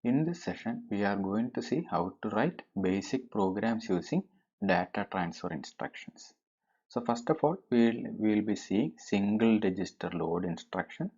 In this session, we are going to see how to write basic programs using data transfer instructions. So first of all, we'll be seeing single register load instruction.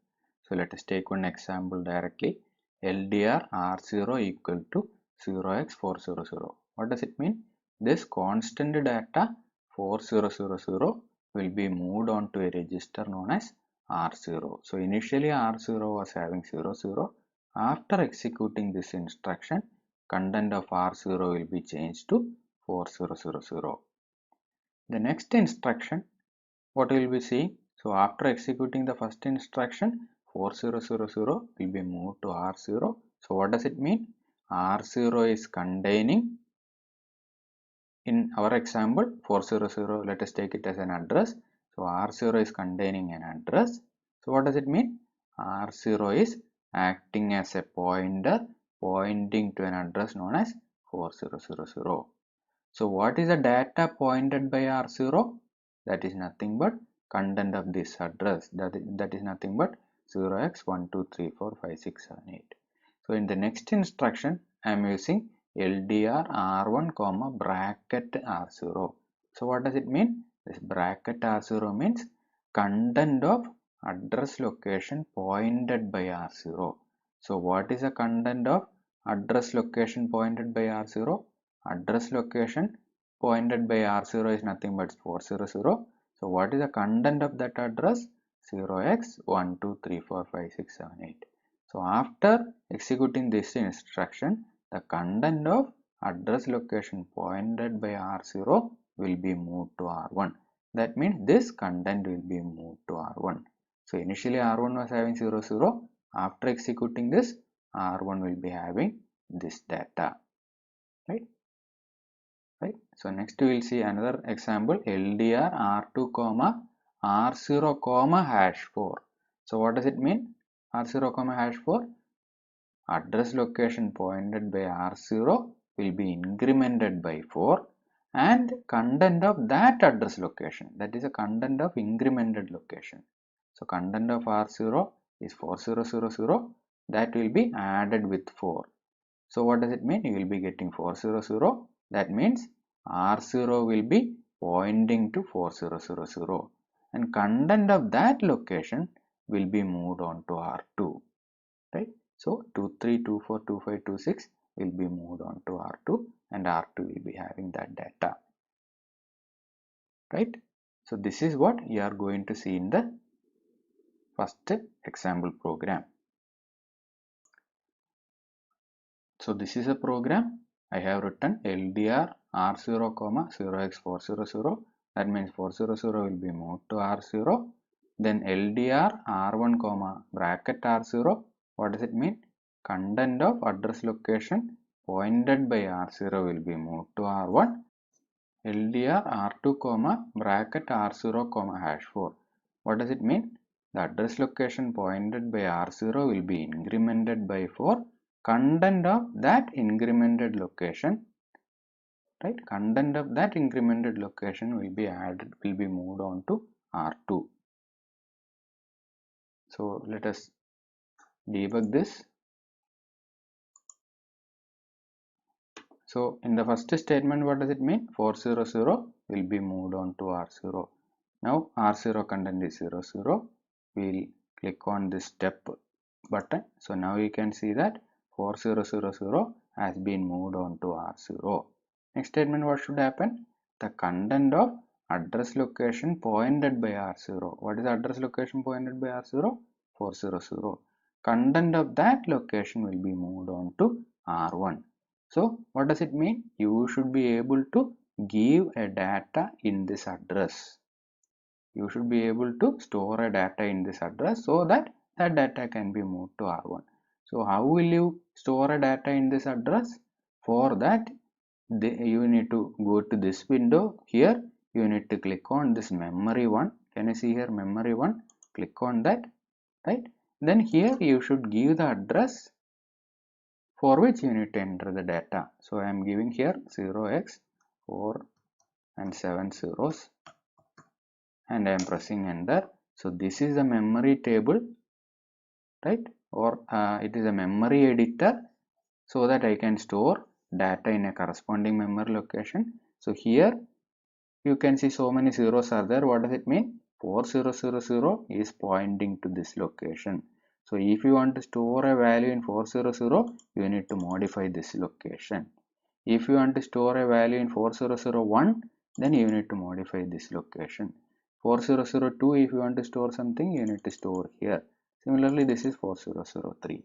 So let us take one example directly. LDR R0 equal to 0x400. What does it mean? This constant data 4000 will be moved on to a register known as R0. So initially R0 was having 00. After executing this instruction, content of R0 will be changed to 4000. The next instruction, what we will be seeing? So after executing the first instruction, 4000 will be moved to R0. So what does it mean? R0 is containing, in our example 400, let us take it as an address. So R0 is containing an address. So what does it mean? R0 is acting as a pointer pointing to an address known as 4000. So what is the data pointed by R0? That is nothing but content of this address. That is nothing but 0x12345678. So in the next instruction, I am using LDR R1 comma bracket R0. So what does it mean? This bracket R0 means content of address location pointed by R0. So what is the content of address location pointed by R0? Address location pointed by R0 is nothing but 400. So what is the content of that address? 0x12345678. So after executing this instruction, the content of address location pointed by R0 will be moved to R1. That means this content will be moved to R1. So initially R1 was having 00. After executing this, R1 will be having this data. Right? So next we will see another example, LDR R2 comma R0 comma hash 4. So what does it mean? R0 comma hash 4? Address location pointed by R0 will be incremented by 4 and content of that address location, that is a content of incremented location. So content of R0 is 4000, that will be added with 4. So what does it mean? You will be getting 400. That means R0 will be pointing to 4000 and content of that location will be moved on to R2. Right? So 23242526 will be moved on to R2 and R2 will be having that data. Right? So this is what you are going to see in the first example program. So this is a program. I have written LDR R0 comma 0x400. That means 400 will be moved to R0. Then LDR R1 comma bracket R0. What does it mean? Content of address location pointed by R0 will be moved to R1. LDR R2 comma bracket R0 comma hash 4. What does it mean? The address location pointed by R0 will be incremented by 4. Content of that incremented location, right? Content of that incremented location will be added, will be moved on to R2. So let us debug this. So in the first statement, what does it mean? 400 will be moved on to R0. Now R0 content is 00. We'll click on this step button. So now you can see that 4000 has been moved on to R0. Next statement, what should happen? The content of address location pointed by R0. What is the address location pointed by R0? 400. Content of that location will be moved on to R1. So what does it mean? You should be able to give a data in this address. You should be able to store a data in this address so that that data can be moved to R1. So how will you store a data in this address? For that, you need to go to this window. Here you need to click on this memory one. Can you see here memory one? Click on that, right? Then here you should give the address for which you need to enter the data. So I am giving here 0x4 and 7 zeros and I am pressing enter. So this is a memory table, right? Or it is a memory editor so that I can store data in a corresponding memory location. So here you can see so many zeros are there. What does it mean? 4000 is pointing to this location. So if you want to store a value in 400, you need to modify this location. If you want to store a value in 4001, then you need to modify this location. 4002, if you want to store something, you need to store here. Similarly, this is 4003.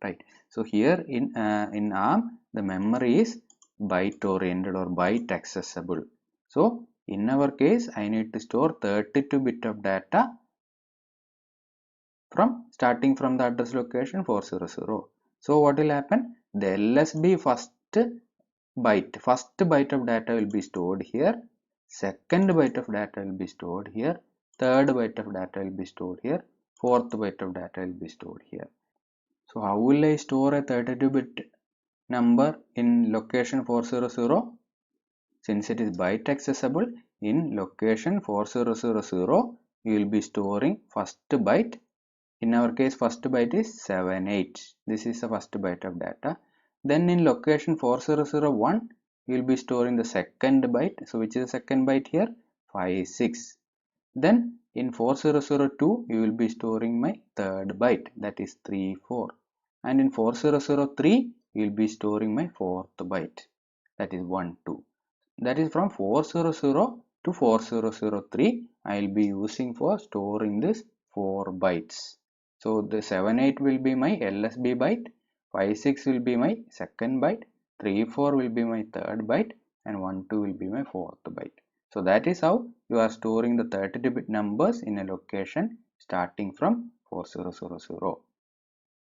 Right. So here in ARM, the memory is byte oriented or byte accessible. So in our case, I need to store 32 bit of data starting from the address location 400. So what will happen? The LSB first byte of data will be stored here. Second byte of data will be stored here. Third byte of data will be stored here. Fourth byte of data will be stored here. So how will I store a 32-bit number in location 400? Since it is byte accessible, in location 4000 you will be storing first byte. In our case, first byte is 78. This is the first byte of data. Then in location 4001 you will be storing the second byte. So which is the second byte here? 56. Then in 4002 you will be storing my third byte, that is 34. And in 4003 you will be storing my fourth byte, that is 12. That is from 400 to 4003 I will be using for storing this 4 bytes. So the 78 will be my LSB byte, 56 will be my second byte, 34 will be my third byte, and 12 will be my fourth byte. So that is how you are storing the 32-bit numbers in a location starting from 4000.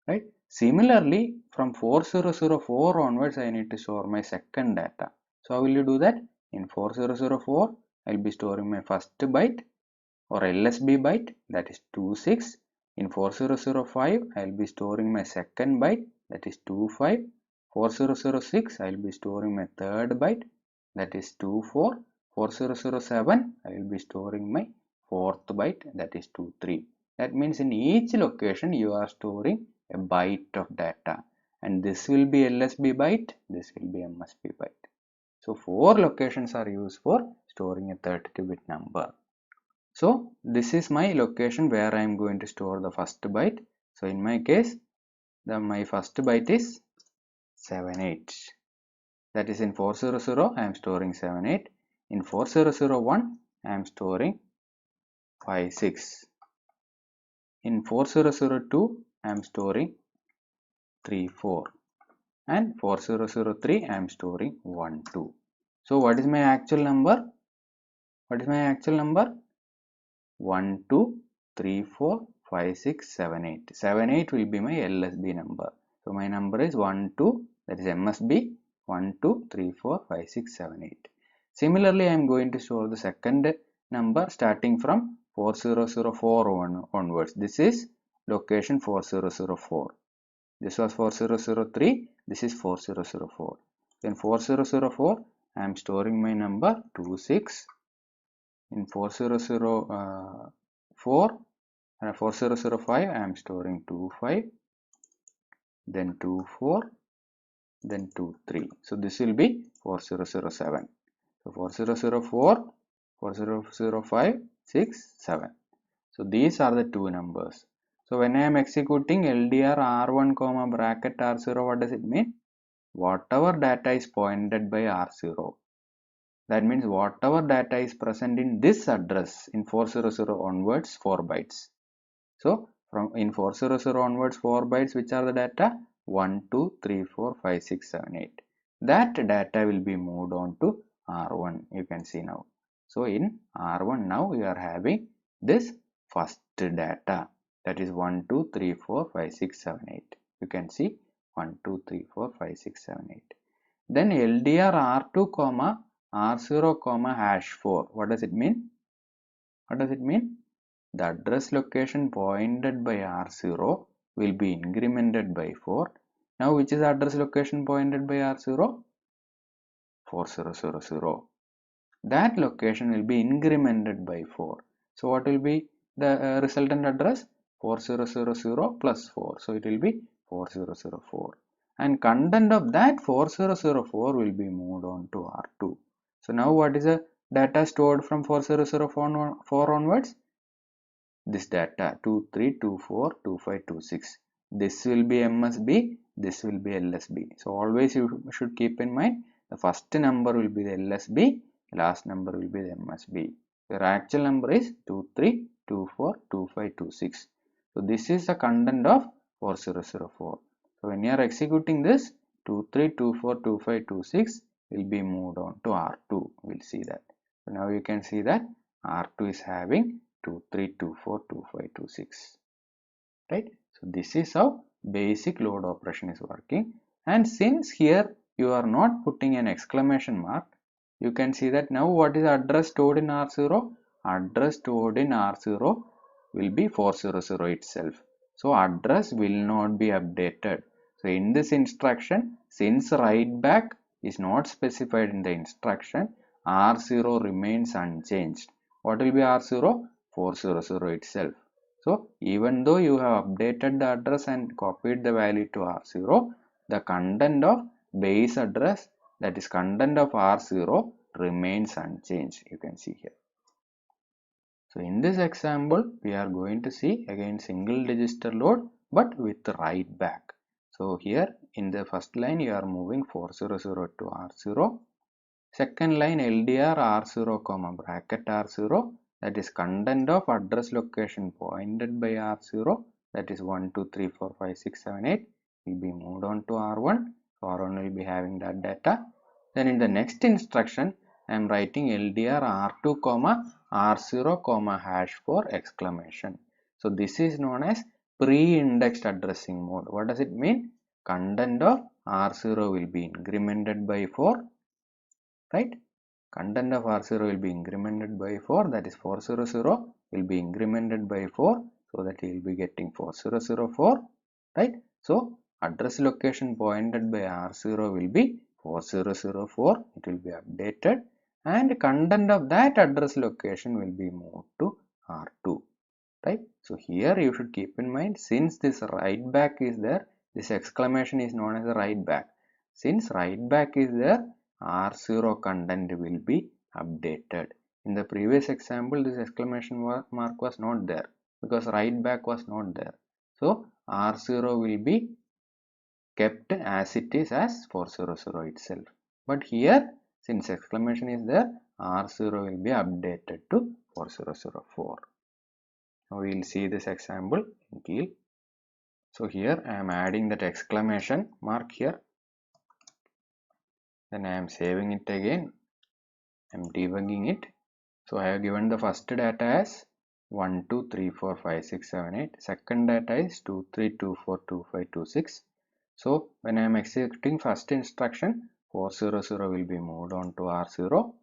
Right? Similarly, from 4004 onwards, I need to store my second data. So how will you do that? In 4004, I will be storing my first byte or LSB byte, that is 26. In 4005, I will be storing my second byte, that is 25. 4006, I will be storing my third byte, that is 24. 4007, I will be storing my fourth byte, that is 23. That means in each location you are storing a byte of data, and this will be LSB byte, this will be MSB byte. So 4 locations are used for storing a 32-bit number. So this is my location where I am going to store the first byte. So in my case, my first byte is 78. That is in 400 I am storing 78. In 4001 I am storing 56. In 4002 I am storing 34. And 4003 I am storing 12. So what is my actual number? What is my actual number? 1, 2, 3, 4, 5, 6, 7, 8. 7, 8 will be my LSB number. So my number is 1, 2, that is MSB, 1, 2, 3, 4, 5, 6, 7, 8. Similarly, I am going to store the second number starting from 4004 onwards. This is location 4004. This was 4003, this is 4004. In 4004, I am storing my number 26. In 4004 and 4005 I am storing 25, then 24, then 23. So this will be 4007. So 4004, 4005, 6, 7. So these are the two numbers. So when I am executing LDR R1 comma bracket R0, what does it mean? Whatever data is pointed by R0. That means whatever data is present in this address in 400 onwards 4 bytes. So from in 400 onwards 4 bytes, which are the data? 1, 2, 3, 4, 5, 6, 7, 8. That data will be moved on to R1. You can see now. So in R1 now we are having this first data, that is 1, 2, 3, 4, 5, 6, 7, 8. You can see 1, 2, 3, 4, 5, 6, 7, 8. Then LDR R2 comma R0 comma hash 4. What does it mean? What does it mean? The address location pointed by R0 will be incremented by 4. Now which is the address location pointed by R0? 4000. That location will be incremented by 4. So what will be the resultant address? 4000 plus 4. So it will be 4004. and content of that 4004 will be moved on to R2. So now what is the data stored from 4004 onwards? This data 23242526. This will be MSB, this will be LSB. So always you should keep in mind the first number will be the LSB, last number will be the MSB. Your actual number is 23242526. So this is the content of 4004. So when you are executing this, 23242526 will be moved on to R2. We'll see that. So now you can see that R2 is having 23242526, right? So this is how basic load operation is working. And since here you are not putting an exclamation mark, you can see that now what is the address stored in R0? Address stored in R0 will be 400 itself. So address will not be updated. So in this instruction, since write back is not specified in the instruction, R0 remains unchanged. What will be R0? 400 itself. So even though you have updated the address and copied the value to R0, the content of base address, that is content of R0, remains unchanged. You can see here. So in this example, we are going to see again single register load but with write back. So here in the first line you are moving 400 to R0. Second line LDR R0 comma bracket R0, that is content of address location pointed by R0, that is 1 2 3 4 5 6 7 8 will be moved on to R1. So R1 will be having that data. Then in the next instruction I am writing LDR R2 comma R0 comma hash for exclamation. So this is known as pre-indexed addressing mode. What does it mean? Content of R0 will be incremented by 4, right? Content of R0 will be incremented by 4, that is 400 will be incremented by 4, so that you will be getting 4004, right? So address location pointed by R0 will be 4004, it will be updated, and content of that address location will be moved to R2, right? So here you should keep in mind, since this write back is there, this exclamation is known as a write back. Since write back is there, R0 content will be updated. In the previous example, this exclamation mark was not there because write back was not there. So R0 will be kept as it is as 400 itself. But here, since exclamation is there, R0 will be updated to 4004. Now we will see this example in Keil. So here I am adding that exclamation mark here. Then I am saving it again. I am debugging it. So I have given the first data as 1 2 3 4 5 6 7 8. Second data is 2 3 2 4 2 5 2 6. So when I am executing first instruction, 400 will be moved on to R0.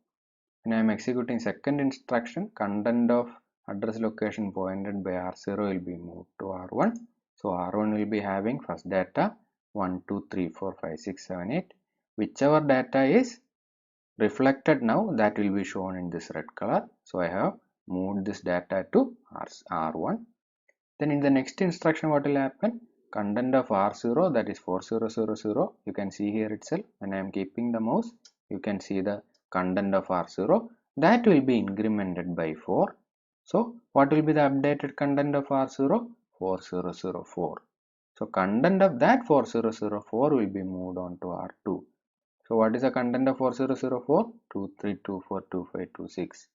When I am executing second instruction, content of address location pointed by R0 will be moved to R1. So R1 will be having first data 1 2 3 4 5 6 7 8. Whichever data is reflected now, that will be shown in this red color. So I have moved this data to R1. Then in the next instruction, what will happen? Content of R0, that is 4000, you can see here itself. When I am keeping the mouse, you can see the content of R0, that will be incremented by 4. So what will be the updated content of R0? 4004. So content of that 4004 will be moved on to R2. So what is the content of 4004? 23242526.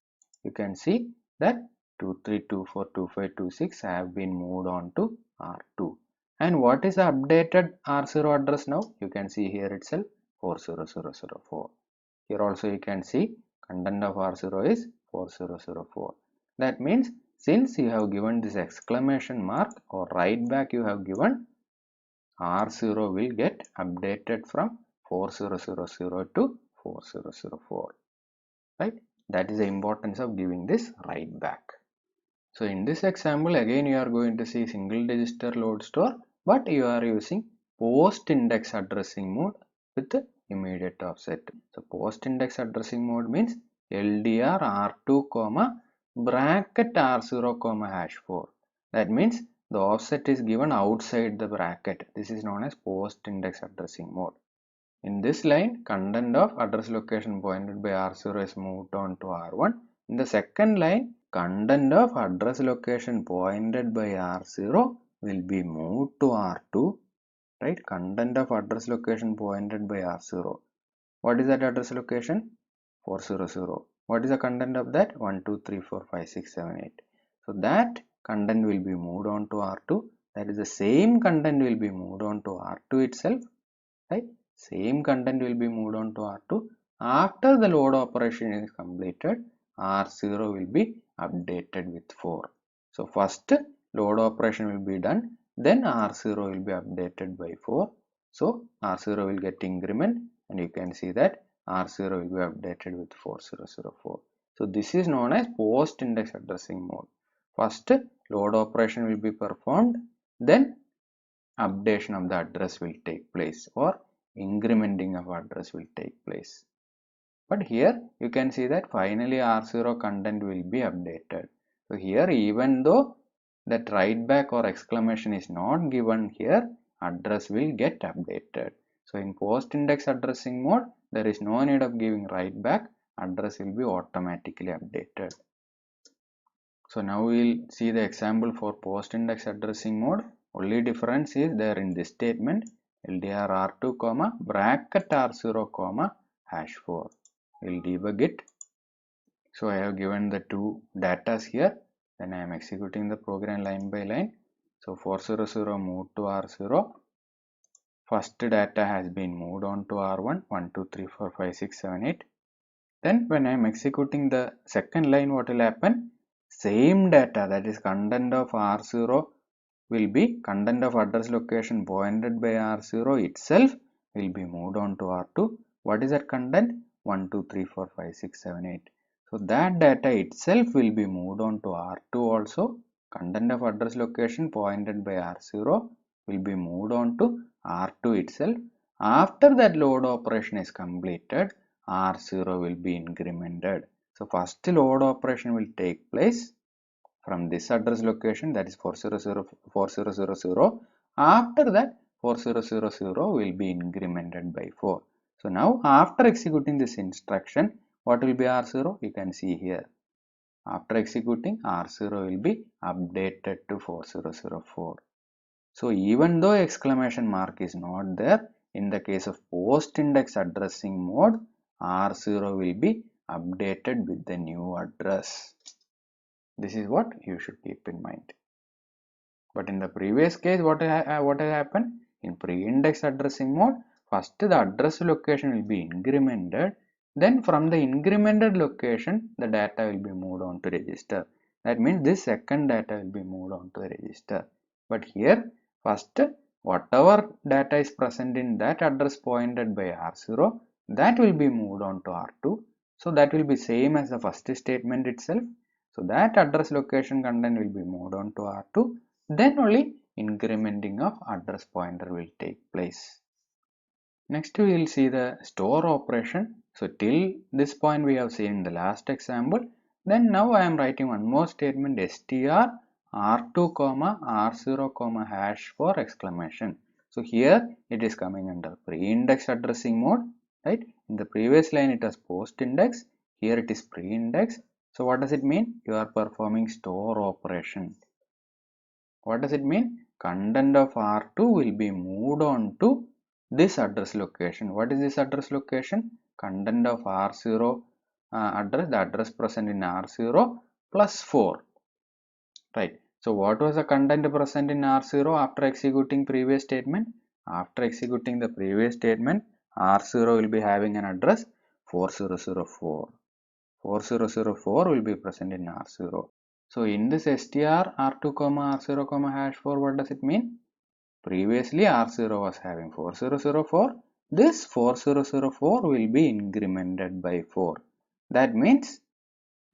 You can see that 23242526 have been moved on to R2. And what is the updated R0 address now? You can see here itself 40004. Here also you can see content of R0 is 4004. That means since you have given this exclamation mark or write back you have given, R0 will get updated from 4000 to 4004, right? That is the importance of giving this write back. So in this example again you are going to see single register load store, but you are using post index addressing mode with the immediate offset. So post index addressing mode means LDR R2 comma bracket R0 comma hash 4. That means the offset is given outside the bracket. This is known as post-index addressing mode. In this line, content of address location pointed by R0 is moved on to R1. In the second line, content of address location pointed by R0 will be moved to R2. Right? Content of address location pointed by R0. What is that address location? 400. What is the content of that? 1, 2, 3, 4, 5, 6, 7, 8. So that content will be moved on to R2. That is the same content will be moved on to R2 itself. Right? Same content will be moved on to R2. After the load operation is completed, R0 will be updated with 4. So first load operation will be done, then R0 will be updated by 4. So R0 will get increment, and you can see that R0 will be updated with 4004. So this is known as post-index addressing mode. First load operation will be performed, then updation of the address will take place, or incrementing of address will take place. But here you can see that finally R0 content will be updated. So here, even though that write back or exclamation is not given here, address will get updated. So in post-index addressing mode, there is no need of giving write back, address will be automatically updated. So now we will see the example for post-index addressing mode. Only difference is there in this statement, LDRR2, bracket R0, #4. We'll debug it. So I have given the two datas here. Then I am executing the program line by line. So 400 moved to R0. First data has been moved on to R1, 1, 2, 3, 4, 5, 6, 7, 8. Then when I am executing the second line, what will happen? Same data, that is content of R0 will be content of address location pointed by R0 itself will be moved on to R2. What is that content? 1, 2, 3, 4, 5, 6, 7, 8. So that data itself will be moved on to R2 also. Content of address location pointed by R0 will be moved on to R2 itself. After that load operation is completed, R0 will be incremented. So first load operation will take place from this address location, that is 4000. After that 4000 will be incremented by 4. So now after executing this instruction, what will be R0? You can see here. After executing, R0 will be updated to 4004. So even though exclamation mark is not there, in the case of post-index addressing mode, R0 will be updated with the new address. This is what you should keep in mind. But in the previous case, what has happened? In pre-index addressing mode, first the address location will be incremented. Then from the incremented location, the data will be moved on to register. That means this second data will be moved on to the register. But here, first whatever data is present in that address pointed by R0, that will be moved on to R2. So that will be same as the first statement itself. So that address location content will be moved on to R2. Then only incrementing of address pointer will take place. Next we will see the store operation. So till this point we have seen in the last example. Then now I am writing one more statement, str r2, r0, #4 exclamation. So here it is coming under pre-index addressing mode, right? In the previous line it was post-index, here it is pre-index. So what does it mean? You are performing store operation. What does it mean? Content of R2 will be moved on to this address location. What is this address location? Content of R0 address, the address present in R0 plus 4. Right. So what was the content present in R0 after executing previous statement? After executing the previous statement, R0 will be having an address 4004. 4004 will be present in R0. So in this str r2, r0, #4, what does it mean? Previously R0 was having 4004. This 4004 will be incremented by 4. That means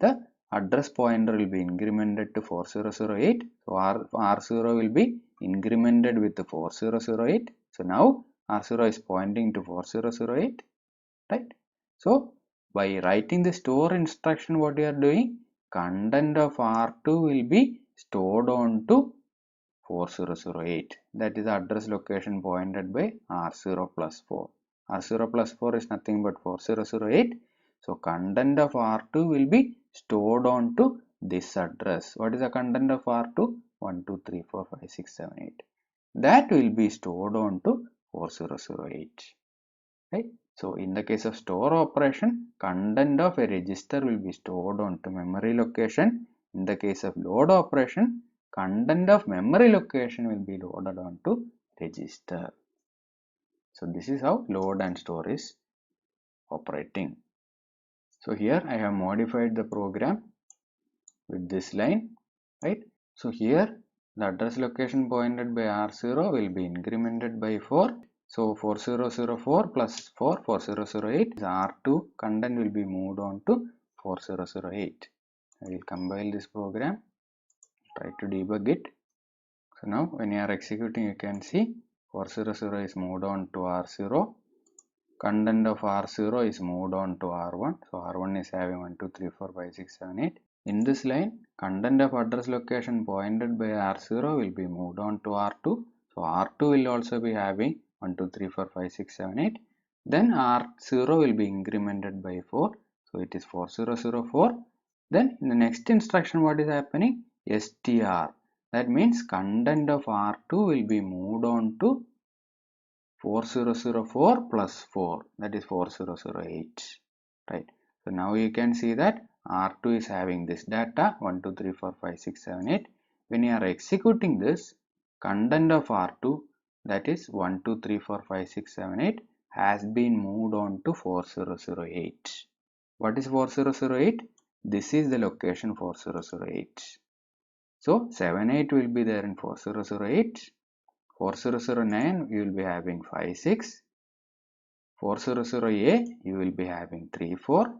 the address pointer will be incremented to 4008. So R0 will be incremented with the 4008. So now R0 is pointing to 4008, right? So by writing the store instruction, what you are doing? Content of R2 will be stored on to 4008. That is the address location pointed by R0 plus 4. R0 plus 4 is nothing but 4008. So content of R2 will be stored onto this address. What is the content of R2? 1, 2, 3, 4, 5, 6, 7, 8. That will be stored onto 4008. Right? So in the case of store operation, content of a register will be stored onto memory location. In the case of load operation, content of memory location will be loaded onto register. So this is how load and store is operating. So here I have modified the program with this line, right? So here the address location pointed by R0 will be incremented by 4. So 4004 plus 4, 4008 is R2 content will be moved on to 4008. I will compile this program, try to debug it. So now when you are executing, you can see 400 is moved on to R0. Content of R0 is moved on to R1. So R1 is having 1, 2, 3, 4, 5, 6, 7, 8. In this line, content of address location pointed by R0 will be moved on to R2. So R2 will also be having 1, 2, 3, 4, 5, 6, 7, 8. Then R0 will be incremented by 4. So it is 4004. Then in the next instruction, what is happening? STR. That means content of R2 will be moved on to 4004 plus 4, that is 4008. Right. So now you can see that R2 is having this data 1, 2, 3, 4, 5, 6, 7, 8. When you are executing this, content of R2, that is 1, 2, 3, 4, 5, 6, 7, 8 has been moved on to 4008. What is 4008? This is the location 4008. So 78 will be there in 4008. 4009 you will be having 5, 6. 400A you will be having 3, 4.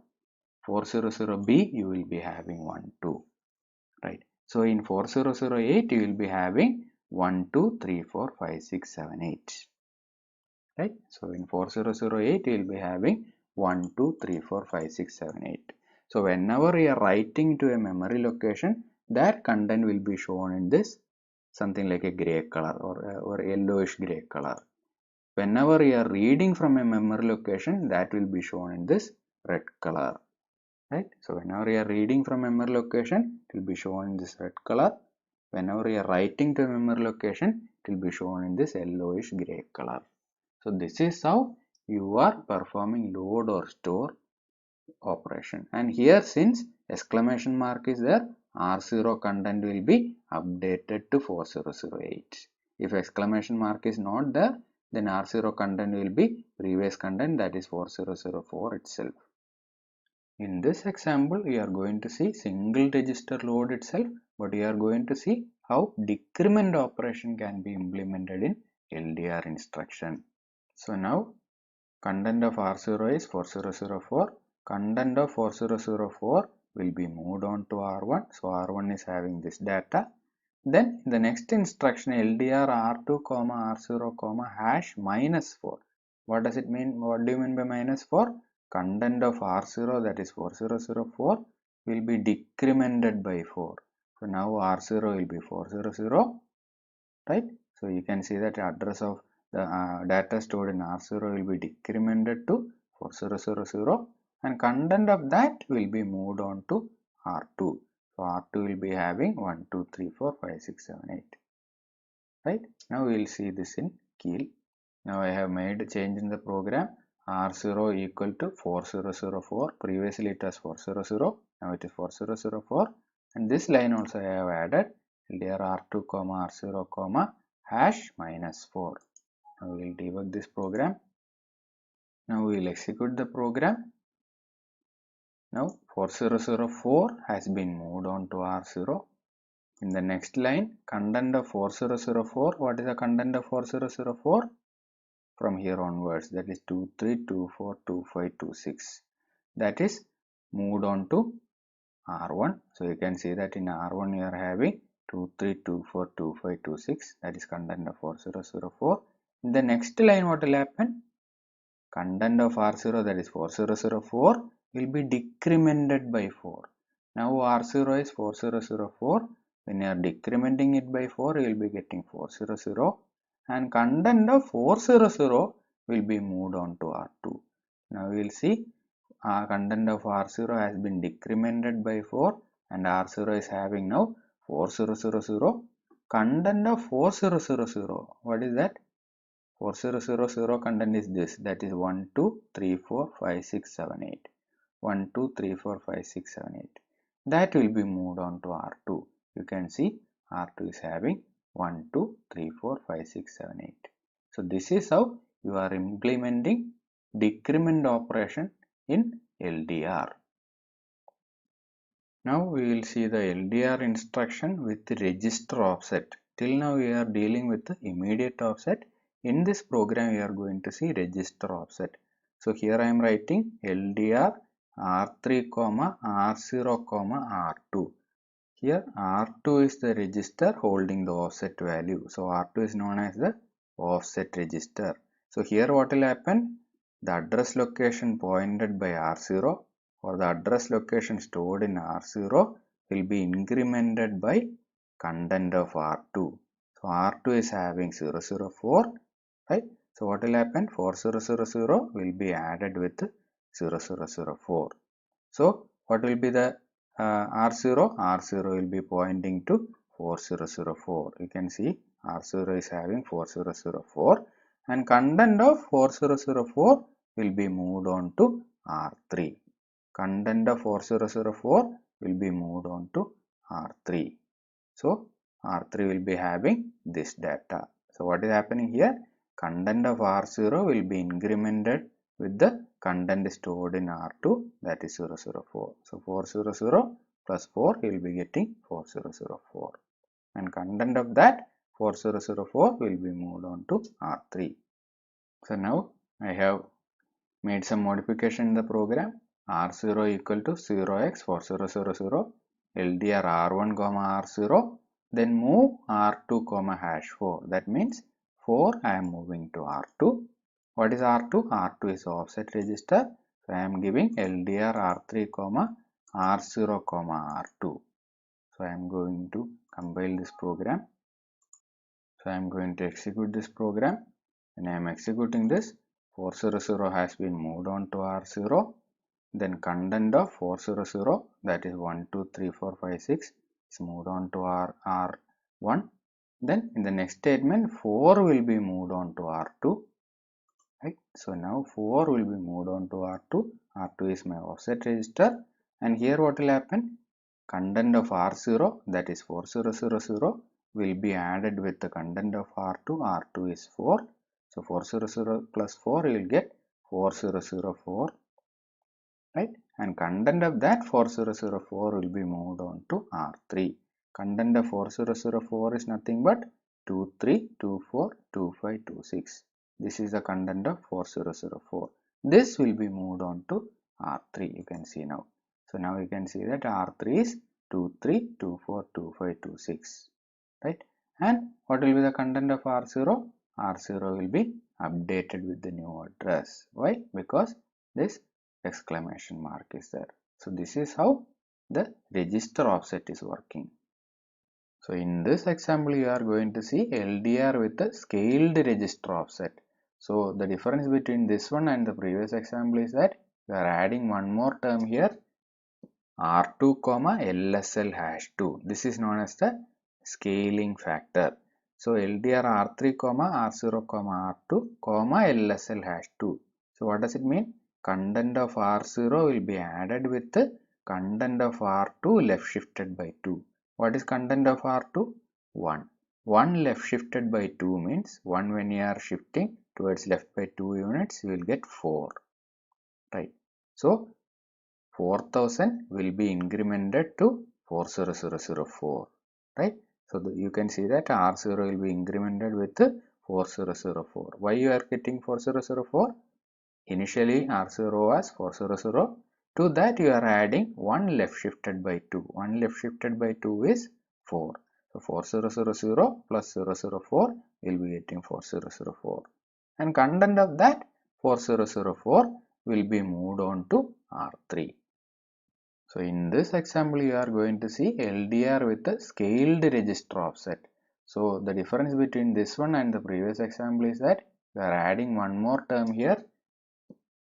400B you will be having 1, 2. Right. So in 4008 you will be having 1, 2, 3, 4, 5, 6, 7, 8. Right. So in 4008 you will be having 1, 2, 3, 4, 5, 6, 7, 8. So whenever you are writing to a memory location, that content will be shown in this something like a gray color or yellowish gray color. Whenever you are reading from a memory location, that will be shown in this red color. Right? So whenever you are reading from memory location, it will be shown in this red color. Whenever you are writing to a memory location, it will be shown in this yellowish gray color. So this is how you are performing load or store operation. And here, since exclamation mark is there, R0 content will be updated to 4008. If exclamation mark is not there, then R0 content will be previous content, that is 4004 itself. In this example, we are going to see single register load itself, but we are going to see how decrement operation can be implemented in LDR instruction. So now content of R0 is 4004. Content of 4004 will be moved on to R1. So R1 is having this data. Then the next instruction LDR R2, R0, hash minus 4. What does it mean? What do you mean by minus 4? Content of R0, that is 4004, will be decremented by 4. So now R0 will be 400, right? So you can see that address of the data stored in R0 will be decremented to 4000, and content of that will be moved on to R2. So R2 will be having 1, 2, 3, 4, 5, 6, 7, 8. Right? Now we will see this in Keil. Now I have made a change in the program. R0 equal to 4004. Previously it was 400. Now it is 4004. And this line also I have added LDR R2, R0, hash minus 4. Now we will debug this program. Now we will execute the program. Now 4004 has been moved on to R0. In the next line, content of 4004, what is the content of 4004? From here onwards, that is 23, 24, 25, 26. That is moved on to R1. So you can see that in R1 you are having 23, 24, 25, 26. That is content of 4004. In the next line, what will happen? Content of R0, that is 4004, will be decremented by 4. Now R0 is 4004. When you are decrementing it by 4, you will be getting 400, and content of 400 will be moved on to R2. Now we will see content of R0 has been decremented by 4 and R0 is having now 4000. Content of 4000, what is that? 4000 content is this, that is 1, 2, 3, 4, 5, 6, 7, 8. 1, 2, 3, 4, 5, 6, 7, 8. That will be moved on to R2. You can see R2 is having 1, 2, 3, 4, 5, 6, 7, 8. So this is how you are implementing decrement operation in LDR. Now we will see the LDR instruction with the register offset. Till now we are dealing with the immediate offset. In this program we are going to see register offset. So here I am writing LDR R3, R0, R2. Here R2 is the register holding the offset value. So R2 is known as the offset register. So here what will happen? The address location pointed by R0 or the address location stored in R0 will be incremented by content of R2. So R2 is having 004, right? So what will happen? 4000 will be added with 0004. So what will be the R0? R0 will be pointing to 4004. You can see R0 is having 4004 and content of 4004 will be moved on to R3. Content of 4004 will be moved on to R3. So R3 will be having this data. So what is happening here? Content of R0 will be incremented with the content stored in R2, that is 004. So 400 plus 4 you will be getting 4004 and content of that 4004 will be moved on to R3. So now I have made some modification in the program. R0 equal to 0x4000 LDR R1 R0, then move R2 hash 4. That means 4 I am moving to R2. What is R2? R2 is offset register. So I am giving LDR R3 R0 R2. So I am going to compile this program. So I am going to execute this program. When I am executing this, 400 has been moved on to R0. Then content of 400, that is 1, 2, 3, 4, 5, 6 is moved on to R1. Then in the next statement 4 will be moved on to R2. Right? So now 4 will be moved on to R2. R2 is my offset register. And here what will happen? Content of R0, that is 4000 will be added with the content of R2. R2 is 4. So 400 plus 4 you will get 4004. Right, and content of that 4004 will be moved on to R3. Content of 4004 is nothing but 23, 24, 25, 26. This is the content of 4004. This will be moved on to R3. You can see now. So now you can see that R3 is 23, 24, 25, 26. Right, and what will be the content of R0? R0 will be updated with the new address. Why? Because this exclamation mark is there. So this is how the register offset is working. So in this example you are going to see LDR with the scaled register offset. So the difference between this one and the previous example is that you are adding one more term here, R2, LSL hash 2. This is known as the scaling factor. So LDR R3, R0, R2, LSL hash 2. So what does it mean? Content of R0 will be added with the content of R2 left shifted by 2. What is content of R2? 1. 1 left shifted by 2 means 1 when you are shifting towards left by 2 units, you will get 4. Right. So 4000 will be incremented to 40004. Right. So you can see that R0 will be incremented with 4004. Why you are getting 4004? Initially R0 was 400. To that you are adding 1 left shifted by 2. 1 left shifted by 2 is 4. So 4000 plus 004 will be getting 4004. And content of that 4004 will be moved on to R3. So in this example, you are going to see LDR with a scaled register offset. So the difference between this one and the previous example is that we are adding one more term here,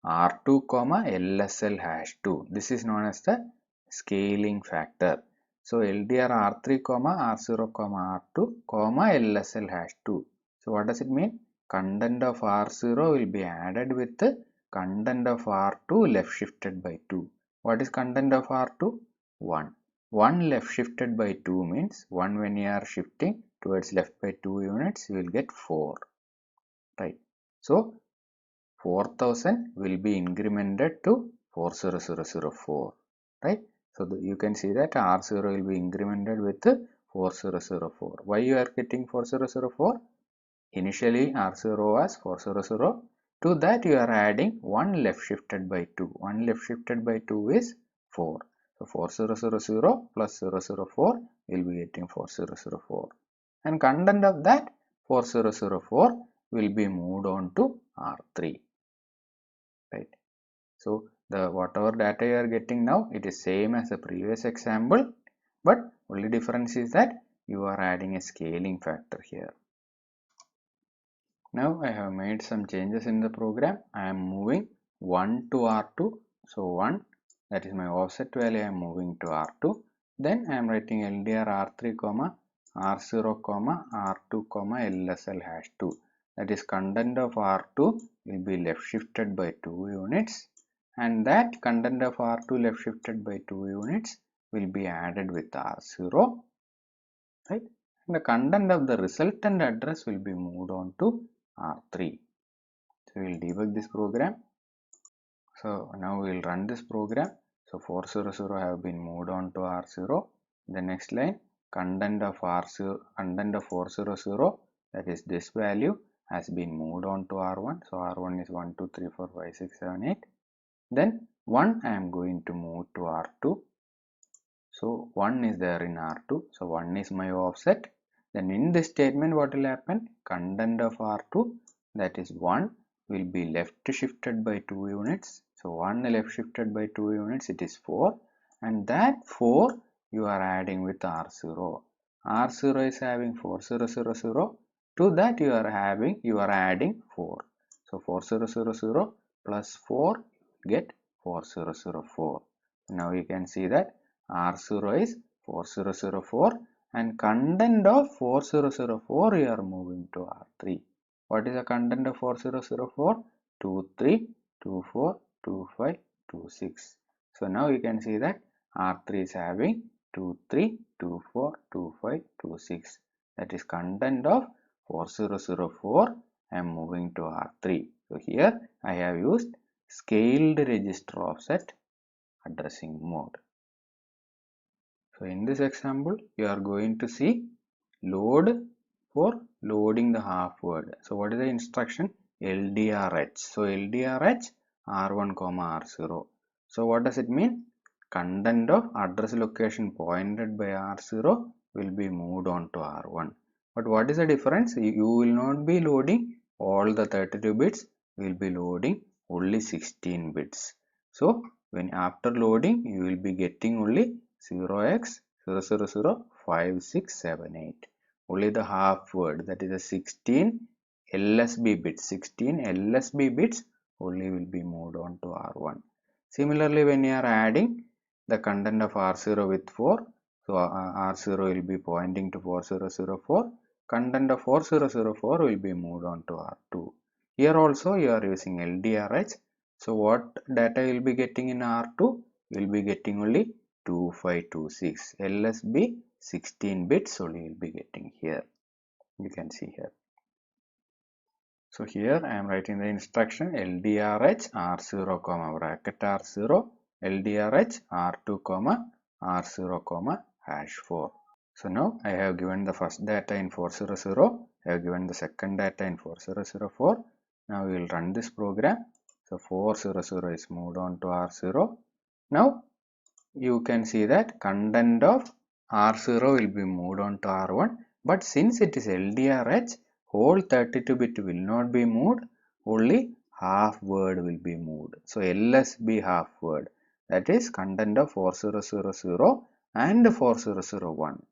R2, LSL hash 2. This is known as the scaling factor. So LDR R3, R0, R2, LSL hash 2. So what does it mean? Content of R0 will be added with the content of R2 left shifted by 2. What is content of R2? 1. 1 left shifted by 2 means 1 when you are shifting towards left by 2 units, you will get 4. Right. So 4000 will be incremented to 40004. Right. So you can see that R0 will be incremented with 4004. Why you are getting 4004? Initially R0 was 400. To that you are adding 1 left shifted by 2. 1 left shifted by 2 is 4. So 4000 plus 004 will be getting 4004. And content of that 4004 will be moved on to R3. Right. So the whatever data you are getting now, it is same as the previous example, but only difference is that you are adding a scaling factor here. Now I have made some changes in the program. I am moving 1 to R2. So 1, that is my offset value, I am moving to R2. Then I am writing LDR R3, R0, R2, LSL hash 2. That is content of R2 will be left shifted by 2 units. And that content of R2 left shifted by 2 units will be added with R0. Right? And the content of the resultant address will be moved on to R3. So we will debug this program. So now we will run this program. So 400 have been moved on to R0. The next line, content of R0, content of 400, that is this value, has been moved on to R1. So R1 is 1, 2, 3, 4, 5, 6, 7, 8. Then 1 I am going to move to R2. So 1 is there in R2. So 1 is my offset. Then in this statement what will happen? Content of R2, that is 1, will be left shifted by 2 units. So 1 left shifted by 2 units, it is 4. And that 4 you are adding with R0. R0 is having 4000. To that you are adding 4. So 4000 plus 4 get 4004. Now you can see that R0 is 4004 and content of 4004 you are moving to R3. What is the content of 4004? 23, 24, 25, 26. So now you can see that R3 is having 23, 24, 25, 26. That is content of 4004. I am moving to R3. So here I have used scaled register offset addressing mode. So in this example, you are going to see load for loading the half word. So what is the instruction? LDRH. So LDRH R1, R0. So what does it mean? Content of address location pointed by R0 will be moved on to R1. But what is the difference? You will not be loading all the 32 bits. You will be loading only 16 bits. So when after loading, you will be getting only 0x000568. Only the half word, that is a 16 LSB bits. 16 LSB bits only will be moved on to R1. Similarly, when you are adding the content of R0 with 4, so R0 will be pointing to 4004. Content of 4004 will be moved on to R2. Here also you are using LDRH. So what data you will be getting in R2? You will be getting only 2526. LSB 16 bits only you will be getting here. You can see here. So here I am writing the instruction LDRH R0, bracket R0, LDRH R2, R0, hash 4. So now I have given the first data in 400, I have given the second data in 4004. Now we will run this program. So 400 is moved on to R0. Now you can see that content of R0 will be moved on to R1, but since it is LDRH, whole 32 bit will not be moved, only half word will be moved. So LSB half word, that is content of 4000 and 4001,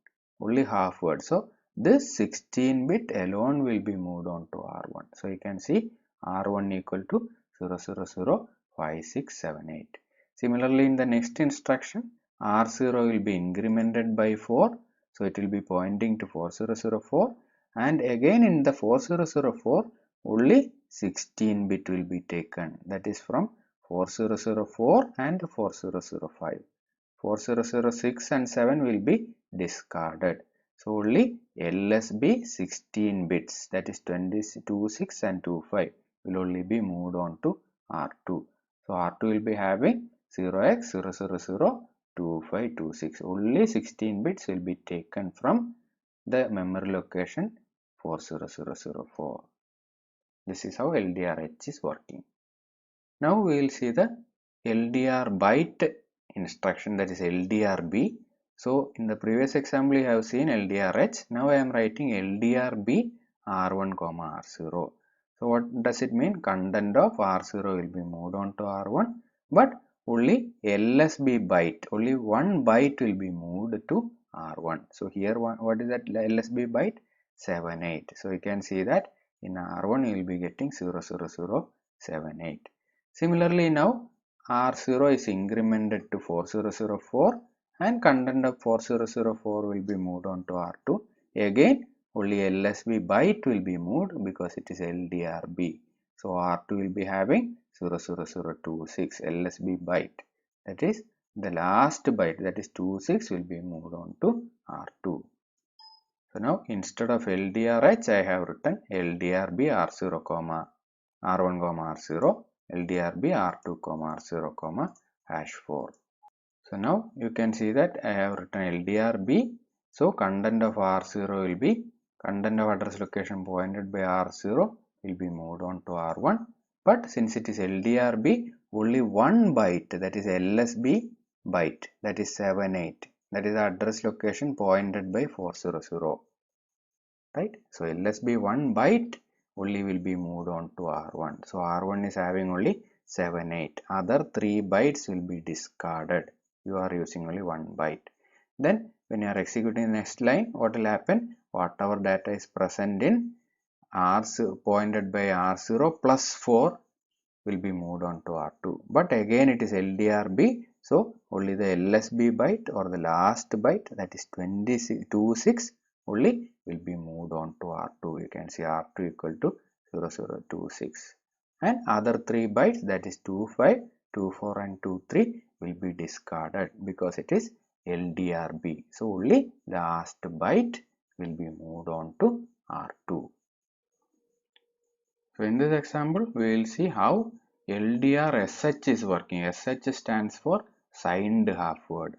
only half word. So this 16 bit alone will be moved on to R1. So you can see R1 equal to 0005678. Similarly, in the next instruction, R0 will be incremented by 4, so it will be pointing to 4004, and again in the 4004 only 16 bit will be taken, that is from 4004 and 4005. 4006 and 7 will be discarded. So only LSB 16 bits, that is 26 and 25 will only be moved on to R2. So R2 will be having 0x0002526. Only 16 bits will be taken from the memory location 40004. This is how LDRH is working. Now we will see the LDR byte instruction, that is LDRB. So in the previous example you have seen LDRH. Now I am writing LDRB R1, R0. So what does it mean? Content of R0 will be moved on to R1, but only LSB byte, only one byte will be moved to R1. So here what is that LSB byte? 78. So you can see that in R1 you will be getting 00078. Similarly, now R0 is incremented to 4004 and content of 4004 will be moved on to R2. Again, only LSB byte will be moved because it is LDRB. So R2 will be having 00026 LSB byte. That is the last byte, that is 26, will be moved on to R2. So now instead of LDRH I have written LDRB R0, R1, R0, LDRB R2, R0, #4. So now you can see that I have written LDRB. So content of R0 will be, content of address location pointed by R0 will be moved on to R1. But since it is LDRB, only one byte, that is LSB byte, that is 78, that is the address location pointed by 400. Right? So LSB 1 byte only will be moved on to R1. So R1 is having only 78. Other 3 bytes will be discarded. You are using only 1 byte. Then when you are executing the next line, what will happen? Whatever data is present in R0 pointed by R0 plus 4 will be moved on to R2. But again it is LDRB. So only the LSB byte or the last byte, that is 26 only will be moved on to R2. You can see R2 equal to 0026. And other 3 bytes, that is 25, 24 and 23 will be discarded because it is LDRB. So only last byte will be moved on to R2. So in this example, we will see how LDRSH is working. SH stands for signed half word.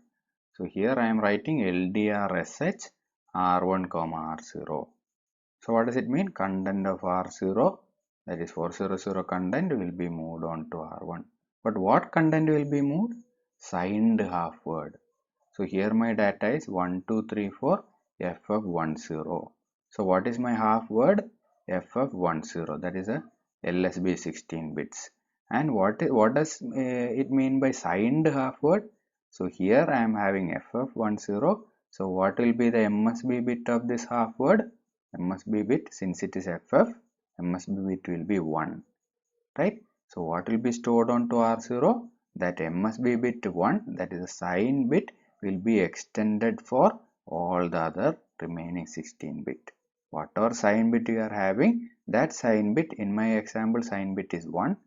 So here I am writing LDRSH R1, R0. So what does it mean? Content of R0, that is 400 content, will be moved on to R1. But what content will be moved? Signed half word. So here my data is 1234 FF10. So what is my half word? FF10, that is a LSB 16 bits. And what does it mean by signed half word? So here I am having FF10. So what will be the MSB bit of this half word? MSB bit, since it is FF, MSB bit will be 1. Right? So what will be stored onto R0? That MSB bit 1, that is a sign bit, will be extended for all the other remaining 16 bit. Whatever sign bit you are having, that sign bit, in my example sign bit is 1,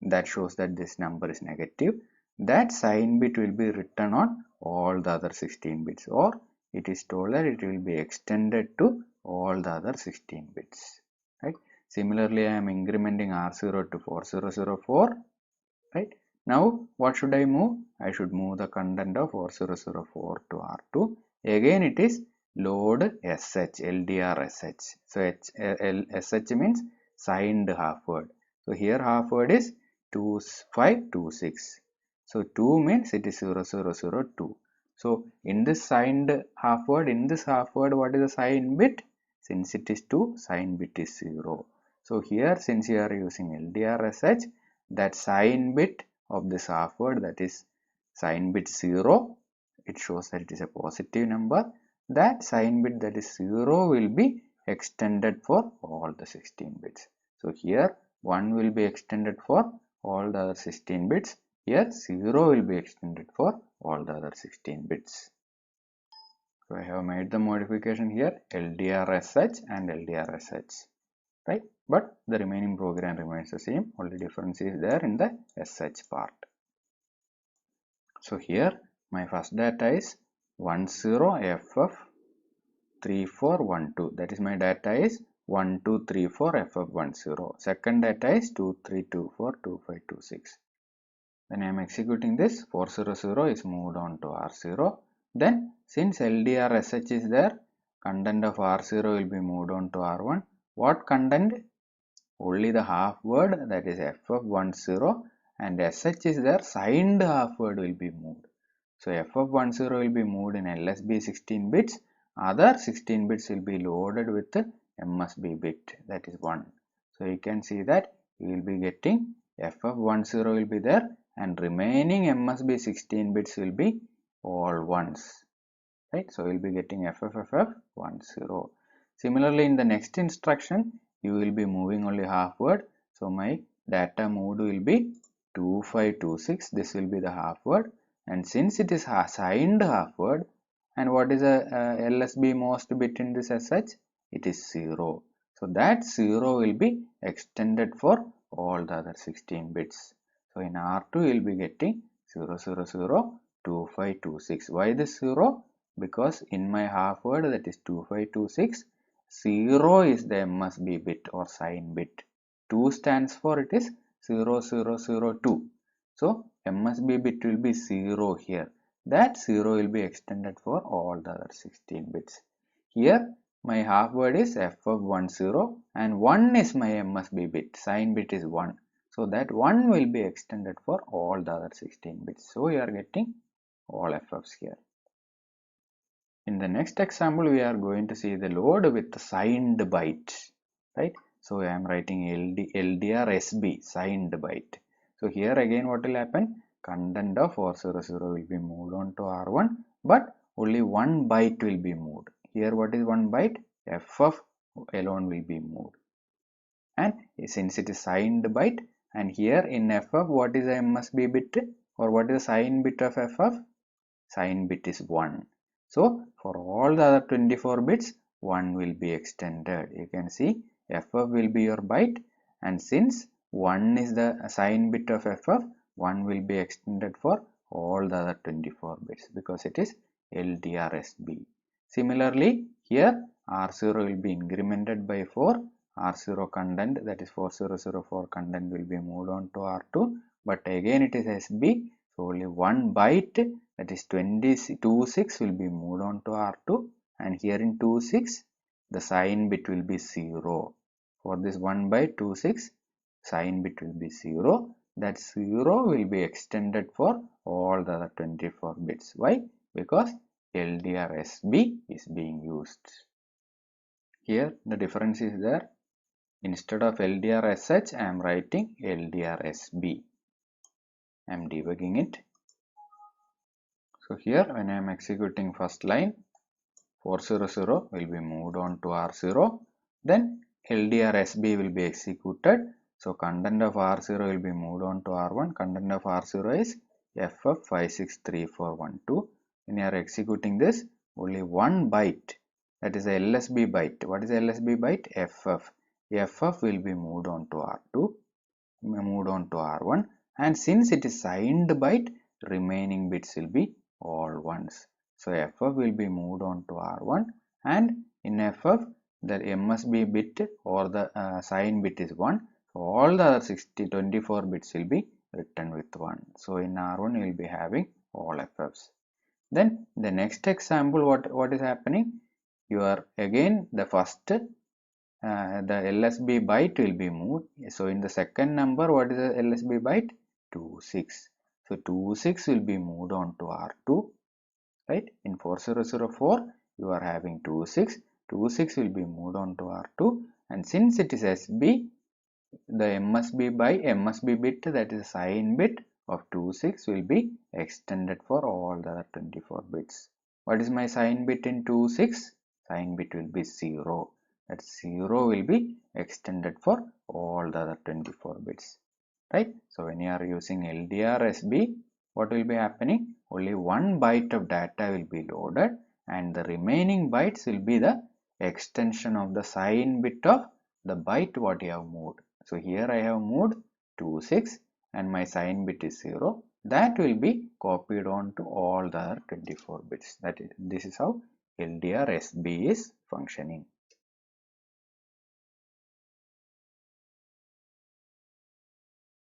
that shows that this number is negative. That sign bit will be written on all the other 16 bits, or it is told that it will be extended to all the other 16 bits. Right? Similarly, I am incrementing R0 to 4004. Right? Now, what should I move? I should move the content of 4004 to R2. Again, it is load SH, LDRSH. So, SH means signed half word. So, here half word is 2526. So, 2 means it is 0002. So, in this signed half word, what is the sign bit? Since it is 2, sign bit is 0. So, here since you are using LDRSH, that sign bit of this half word, that is sign bit 0, it shows that it is a positive number. That sign bit that is 0 will be extended for all the 16 bits. So here 1 will be extended for all the other 16 bits. Here 0 will be extended for all the other 16 bits. So I have made the modification here, LDRSH and LDRSH, right? But the remaining program remains the same, only difference is there in the SH part. So here my first data is 10FF3412, that is my data is 1234FF10. Second data is 23242526. When I am executing this, 400 is moved on to R0. Then since LDRSH is there, content of R0 will be moved on to R1. What content? Only the half word, that is FF10, and SH is there, signed half word will be moved. So FF10 will be moved in LSB 16 bits, other 16 bits will be loaded with the MSB bit, that is 1. So you can see that you will be getting FF10 will be there and remaining MSB 16 bits will be all ones, right? So you will be getting FFFF10. Similarly, in the next instruction, you will be moving only half word. So my data moved will be 2526. This will be the half word. And since it is signed half word, and what is a LSB most bit in this SH? It is 0. So that 0 will be extended for all the other 16 bits. So in R2 you will be getting 0002526. Why this 0? Because in my half word, that is 2526, 0 is the MSB bit or sign bit. 2 stands for it is 0002. So MSB bit will be 0 here. That 0 will be extended for all the other 16 bits. Here my half word is FF10 and 1 is my MSB bit. Sign bit is 1. So that 1 will be extended for all the other 16 bits. So you are getting all FFs here. In the next example, we are going to see the load with the signed byte, right? So I am writing LDRSB, signed byte. So here again what will happen? Content of 400 will be moved on to R1, but only one byte will be moved. Here what is one byte? FF alone will be moved. And since it is signed byte, and here in FF what is the MSB bit or what is the sign bit of FF? Sign bit is 1. So for all the other 24 bits, 1 will be extended. You can see FF will be your byte, and since 1 is the sign bit of FF, 1 will be extended for all the other 24 bits because it is LDRSB. Similarly, here R0 will be incremented by 4. R0 content, that is 4004 content, will be moved on to R2, but again it is SB. So only one byte, that is 26, will be moved on to R2, and here in 26 the sign bit will be 0. For this 1 byte 26, sign bit will be 0. That 0 will be extended for all the other 24 bits. Why? Because LDRSB is being used. Here the difference is there. Instead of LDRSH, I am writing LDRSB. I am debugging it. So here when I am executing first line, 400 will be moved on to R0. Then LDRSB will be executed. So content of R0 will be moved on to R1. Content of R0 is FF563412. When you are executing this, only one byte, that is a LSB byte. What is LSB byte? FF. FF will be moved on to R2, moved on to R1, and since it is signed byte, remaining bits will be all ones. So FF will be moved on to R1, and in FF the MSB bit or the sign bit is 1. So all the other 24 bits will be written with 1. So in R1 you will be having all FFs. Then the next example, what is happening? You are again the first the LSB byte will be moved. So in the second number, what is the LSB byte? 26. So 26 will be moved on to R2, right? In 4004, you are having 26. 26 will be moved on to R2, and since it is SB, the MSB bit, that is sign bit, of 26 will be extended for all the other 24 bits. What is my sign bit in 26? Sign bit will be 0. That 0 will be extended for all the other 24 bits. Right? So when you are using LDRSB, what will be happening? Only one byte of data will be loaded and the remaining bytes will be the extension of the sign bit of the byte what you have moved. So here I have moved 26 and my sign bit is 0. That will be copied on to all the other 24 bits. This is how LDRSB is functioning.